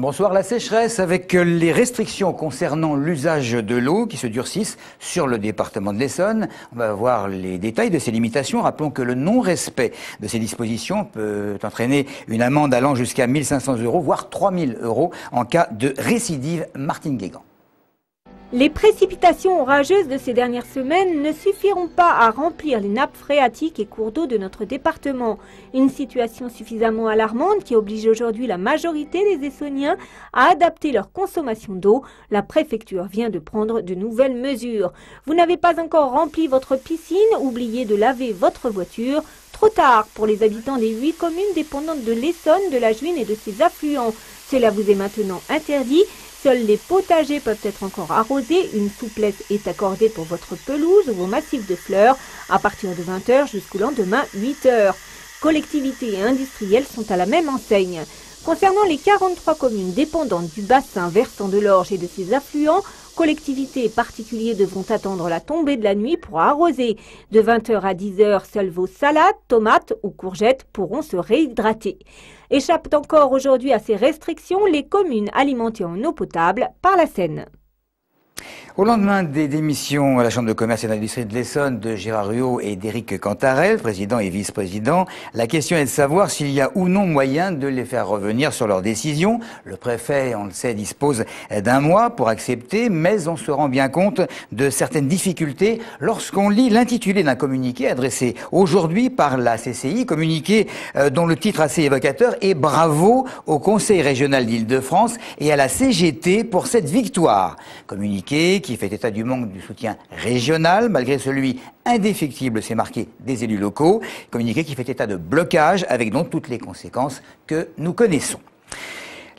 Bonsoir. La sécheresse avec les restrictions concernant l'usage de l'eau qui se durcissent sur le département de l'Essonne. On va voir les détails de ces limitations. Rappelons que le non-respect de ces dispositions peut entraîner une amende allant jusqu'à 1 500 €, voire 3 000 € en cas de récidive. Martine Guégan. Les précipitations orageuses de ces dernières semaines ne suffiront pas à remplir les nappes phréatiques et cours d'eau de notre département. Une situation suffisamment alarmante qui oblige aujourd'hui la majorité des Essonniens à adapter leur consommation d'eau. La préfecture vient de prendre de nouvelles mesures. Vous n'avez pas encore rempli votre piscine, oubliez de laver votre voiture. Trop tard pour les habitants des 8 communes dépendantes de l'Essonne, de la Juine et de ses affluents. Cela vous est maintenant interdit. Seuls les potagers peuvent être encore arrosés. Une souplesse est accordée pour votre pelouse ou vos massifs de fleurs à partir de 20 h jusqu'au lendemain 8 h. Collectivités et industriels sont à la même enseigne. Concernant les 43 communes dépendantes du bassin versant de l'Orge et de ses affluents, collectivités et particuliers devront attendre la tombée de la nuit pour arroser. De 20 h à 10 h, seules vos salades, tomates ou courgettes pourront se réhydrater. Échappent encore aujourd'hui à ces restrictions les communes alimentées en eau potable par la Seine. Au lendemain des démissions à la Chambre de commerce et d'industrie de l'Essonne de Gérard Ruot et d'Éric Cantarel, président et vice-président, la question est de savoir s'il y a ou non moyen de les faire revenir sur leurs décisions. Le préfet, on le sait, dispose d'1 mois pour accepter, mais on se rend bien compte de certaines difficultés lorsqu'on lit l'intitulé d'un communiqué adressé aujourd'hui par la CCI, communiqué dont le titre assez évocateur est « Bravo au Conseil régional d'Île-de-France et à la CGT pour cette victoire ». Communiqué qui fait état du manque du soutien régional, malgré celui indéfectible, c'est marqué, des élus locaux. Communiqué qui fait état de blocage, avec donc toutes les conséquences que nous connaissons.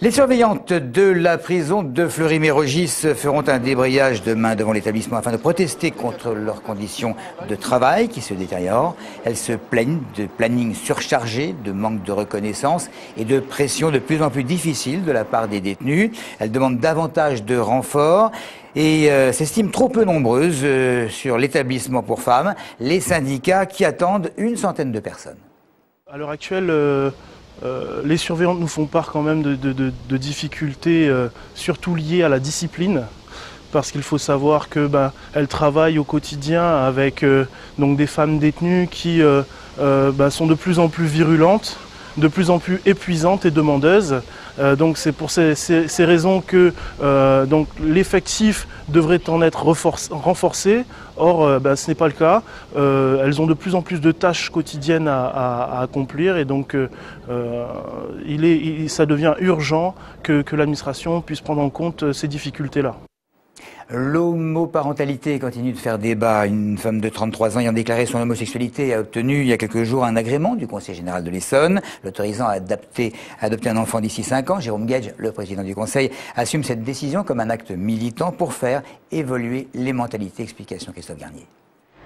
Les surveillantes de la prison de Fleury-Mérogis feront un débrayage demain devant l'établissement afin de protester contre leurs conditions de travail qui se détériorent. Elles se plaignent de planning surchargé, de manque de reconnaissance et de pression de plus en plus difficile de la part des détenus. Elles demandent davantage de renforts et s'estiment trop peu nombreuses sur l'établissement pour femmes, les syndicats qui attendent une centaine de personnes. À l'heure actuelle, les surveillantes nous font part quand même de difficultés, surtout liées à la discipline, parce qu'il faut savoir que elles travaillent au quotidien avec donc des femmes détenues qui sont de plus en plus virulentes, de plus en plus épuisantes et demandeuses. Donc c'est pour ces raisons que donc l'effectif devrait en être renforcé. Or, ce n'est pas le cas. Elles ont de plus en plus de tâches quotidiennes à accomplir et donc ça devient urgent que l'administration puisse prendre en compte ces difficultés-là. L'homoparentalité continue de faire débat. Une femme de 33 ans ayant déclaré son homosexualité a obtenu il y a quelques jours un agrément du Conseil général de l'Essonne, l'autorisant à adopter un enfant d'ici 5 ans. Jérôme Gage, le président du Conseil, assume cette décision comme un acte militant pour faire évoluer les mentalités. Explication Christophe Garnier.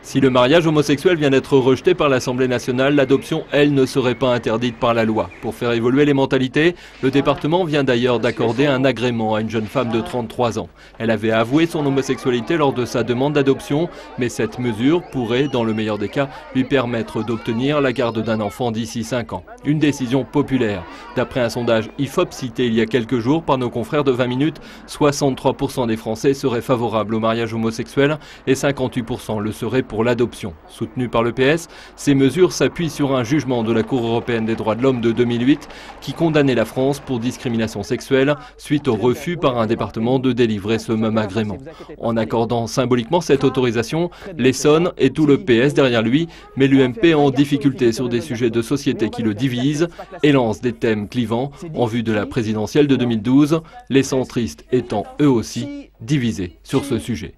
Si le mariage homosexuel vient d'être rejeté par l'Assemblée nationale, l'adoption, elle, ne serait pas interdite par la loi. Pour faire évoluer les mentalités, le département vient d'ailleurs d'accorder un agrément à une jeune femme de 33 ans. Elle avait avoué son homosexualité lors de sa demande d'adoption, mais cette mesure pourrait, dans le meilleur des cas, lui permettre d'obtenir la garde d'un enfant d'ici 5 ans. Une décision populaire. D'après un sondage IFOP cité il y a quelques jours par nos confrères de 20 minutes, 63% des Français seraient favorables au mariage homosexuel et 58% le seraient pour l'adoption. Soutenu par le PS, ces mesures s'appuient sur un jugement de la Cour européenne des droits de l'homme de 2008 qui condamnait la France pour discrimination sexuelle suite au refus par un département de délivrer ce même agrément. En accordant symboliquement cette autorisation, l'Essonne et tout le PS derrière lui, mais l'UMP en difficulté sur des sujets de société qui le divisent et lance des thèmes clivants en vue de la présidentielle de 2012, les centristes étant eux aussi divisés sur ce sujet.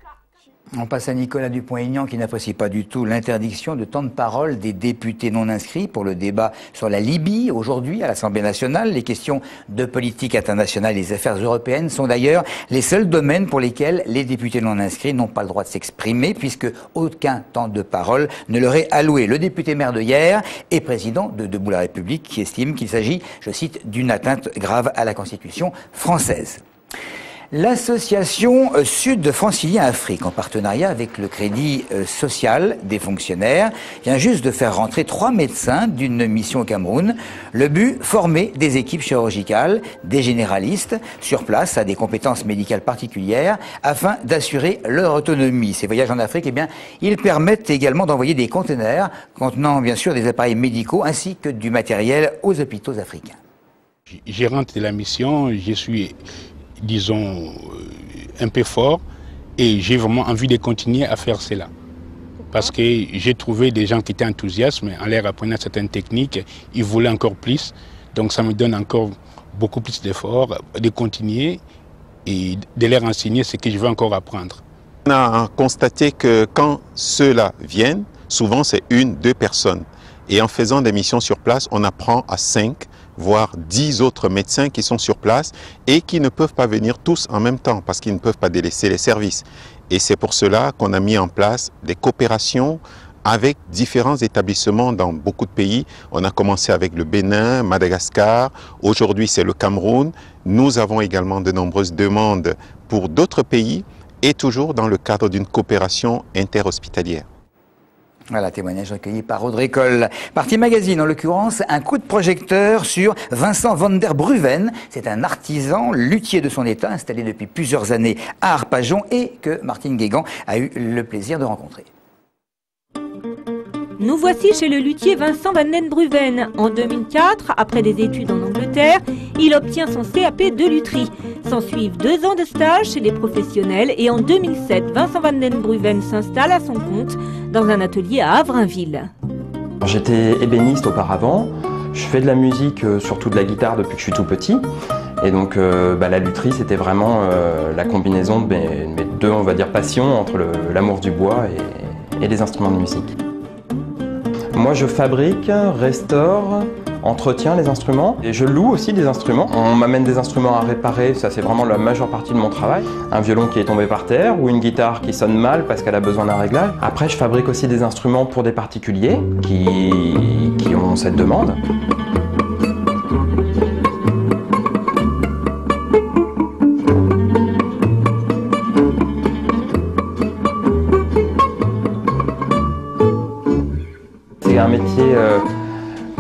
On passe à Nicolas Dupont-Aignan qui n'apprécie pas du tout l'interdiction de temps de parole des députés non inscrits pour le débat sur la Libye aujourd'hui à l'Assemblée nationale. Les questions de politique internationale et des affaires européennes sont d'ailleurs les seuls domaines pour lesquels les députés non inscrits n'ont pas le droit de s'exprimer puisque aucun temps de parole ne leur est alloué. Le député maire de Hyères et président de Debout la République qui estime qu'il s'agit, je cite, d'une atteinte grave à la Constitution française. L'association Sud Francilien Afrique, en partenariat avec le Crédit Social des fonctionnaires, vient juste de faire rentrer 3 médecins d'une mission au Cameroun. Le but, former des équipes chirurgicales, des généralistes, sur place à des compétences médicales particulières, afin d'assurer leur autonomie. Ces voyages en Afrique, eh bien, ils permettent également d'envoyer des conteneurs contenant bien sûr des appareils médicaux ainsi que du matériel aux hôpitaux africains. Gérante de la mission, je suis, disons, un peu fort et j'ai vraiment envie de continuer à faire cela. Parce que j'ai trouvé des gens qui étaient enthousiastes, en leur apprenant certaines techniques, ils voulaient encore plus. Donc ça me donne encore beaucoup plus d'efforts de continuer et de leur enseigner ce que je veux encore apprendre. On a constaté que quand ceux-là viennent, souvent c'est 1, 2 personnes. Et en faisant des missions sur place, on apprend à 5, voire 10 autres médecins qui sont sur place et qui ne peuvent pas venir tous en même temps parce qu'ils ne peuvent pas délaisser les services. Et c'est pour cela qu'on a mis en place des coopérations avec différents établissements dans beaucoup de pays. On a commencé avec le Bénin, Madagascar, aujourd'hui c'est le Cameroun. Nous avons également de nombreuses demandes pour d'autres pays et toujours dans le cadre d'une coopération interhospitalière. Voilà, témoignage recueilli par Audrey Coll. Partie Magazine, en l'occurrence, un coup de projecteur sur Vincent van der Bruven. C'est un artisan, luthier de son état, installé depuis plusieurs années à Arpajon et que Martine Guégan a eu le plaisir de rencontrer. Nous voici chez le luthier Vincent van den Bruven. En 2004, après des études en Angleterre, il obtient son CAP de lutherie. S'ensuivent 2 ans de stage chez des professionnels et en 2007, Vincent van den Bruven s'installe à son compte dans un atelier à Avrainville. J'étais ébéniste auparavant. Je fais de la musique, surtout de la guitare depuis que je suis tout petit. Et donc la lutherie, c'était vraiment la combinaison de mes 2, on va dire, passions entre l'amour du bois et les instruments de musique. Moi, je fabrique, restaure, entretiens les instruments et je loue aussi des instruments. On m'amène des instruments à réparer, ça c'est vraiment la majeure partie de mon travail. Un violon qui est tombé par terre ou une guitare qui sonne mal parce qu'elle a besoin d'un réglage. Après, je fabrique aussi des instruments pour des particuliers qui ont cette demande. C'est un métier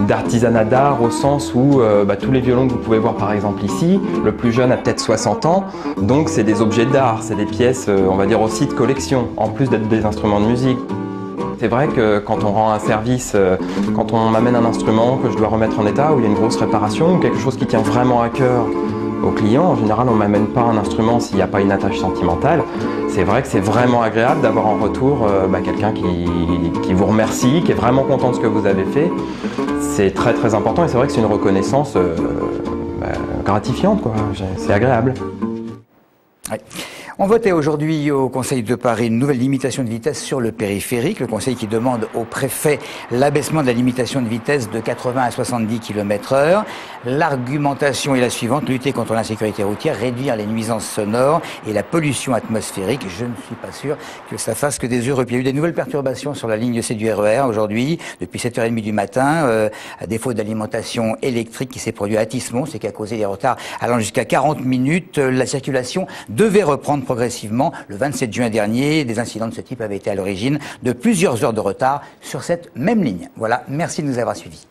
d'artisanat d'art au sens où tous les violons que vous pouvez voir par exemple ici, le plus jeune a peut-être 60 ans, donc c'est des objets d'art, c'est des pièces on va dire aussi de collection, en plus d'être des instruments de musique. C'est vrai que quand on rend un service, quand on m'amène un instrument que je dois remettre en état, où il y a une grosse réparation, ou quelque chose qui tient vraiment à cœur au client, en général on ne m'amène pas un instrument s'il n'y a pas une attache sentimentale. C'est vrai que c'est vraiment agréable d'avoir en retour quelqu'un qui vous remercie, qui est vraiment content de ce que vous avez fait. C'est très très important et c'est vrai que c'est une reconnaissance gratifiante, quoi. C'est agréable. Ouais. On votait aujourd'hui au Conseil de Paris une nouvelle limitation de vitesse sur le périphérique. Le Conseil qui demande au préfet l'abaissement de la limitation de vitesse de 80 à 70 km/h. L'argumentation est la suivante: lutter contre l'insécurité routière, réduire les nuisances sonores et la pollution atmosphérique. Je ne suis pas sûr que ça fasse que des yeux repliés. Il y a eu des nouvelles perturbations sur la ligne C du RER aujourd'hui, depuis 7h30 du matin, à défaut d'alimentation électrique qui s'est produit à Tismont, c'est qui a causé des retards allant jusqu'à 40 minutes. La circulation devait reprendre progressivement le 27 juin dernier. Des incidents de ce type avaient été à l'origine de plusieurs heures de retard sur cette même ligne. Voilà, merci de nous avoir suivis.